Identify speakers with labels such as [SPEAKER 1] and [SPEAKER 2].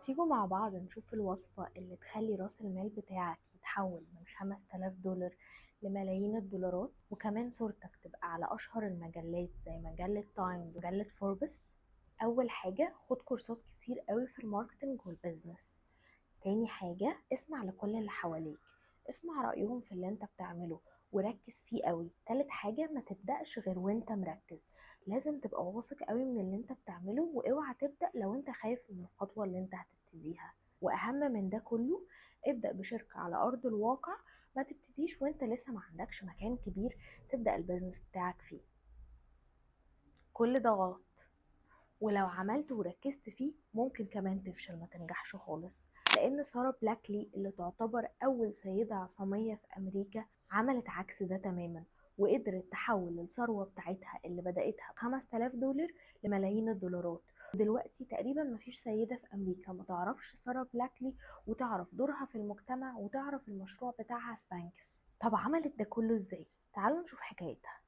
[SPEAKER 1] تيجوا مع بعض نشوف الوصفة اللي تخلي راس المال بتاعك يتحول من 5000 دولار لملايين الدولارات، وكمان صورتك تبقى على أشهر المجلات زي مجلة تايمز ومجلة فوربس. أول حاجة، خد كورسات كتير قوي في الماركتينج والبيزنس. تاني حاجة، اسمع لكل اللي حواليك، اسمع رأيهم في اللي انت بتعمله وركز فيه قوي. تالت حاجة، ما تبدأش غير وانت مركز، لازم تبقى واثق قوي من اللي انت بتعمله، واوعى تبدأ لو انت خايف من الخطوة اللي انت هتبتديها. واهم من ده كله، ابدأ بشركة على أرض الواقع، ما تبتديش وانت لسه ما عندكش مكان كبير تبدأ البيزنس بتاعك فيه. كل ده غلط، ولو عملت وركزت فيه ممكن كمان تفشل، ما تنجحش خالص. لان سارة بلاكلي اللي تعتبر اول سيدة عصامية في امريكا عملت عكس ده تماما، وقدرت تحول الثروة بتاعتها اللي بدأتها ب5000 دولار لملايين الدولارات. دلوقتي تقريبا مفيش سيدة في امريكا ما تعرفش سارة بلاكلي وتعرف دورها في المجتمع وتعرف المشروع بتاعها سبانكس. طب عملت ده كله ازاي؟ تعالوا نشوف حكايتها.